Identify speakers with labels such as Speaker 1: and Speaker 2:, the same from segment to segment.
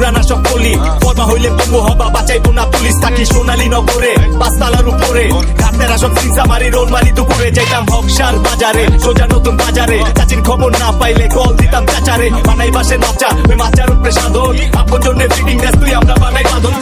Speaker 1: পুরানা সব বলি পর্বা হইলে বঙ্গ হবা বাঁচাইবো না পুলিশ থাকি সোনালী নগরে পাঁচতলার উপরে ঘাটেরা সব সিজা মারি রোল মারি দুপুরে যাইতাম হকসার বাজারে সোজা নতুন বাজারে চাচির খবর না পাইলে কল দিতাম চাচারে বানাই বাসে নাচা ওই মাচার উপরে সাধন আপন জন্য ফিটিং রেস তুই আমরা বানাই বাঁধন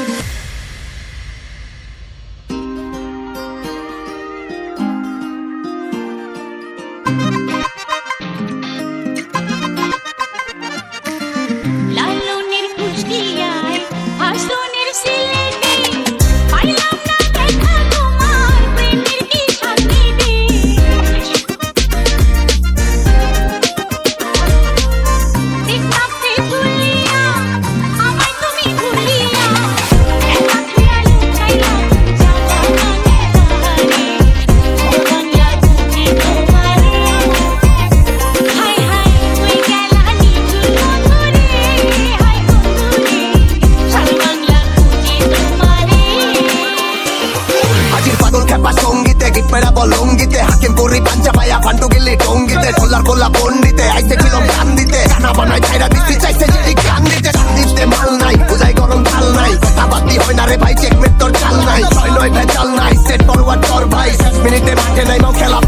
Speaker 1: লঙ্গিতে হাকিম পুরি পাঞ্জা পায়া ফান্টু গেলি টঙ্গিতে সোলার কোলা পন্ডিতে আইতে ছিল গান দিতে গানা বানাই ছাইরা দিতে চাইছে যদি গান দিতে দিতে মাল নাই বুঝাই গরম ঢাল নাই কথা বাতি হয় না রে ভাই চেকমেট তোর চাল নাই ছয় নয় ভেজাল নাই সেট ফরওয়ার্ড কর ভাই 6 মিনিটে মাঠে নাই খেলা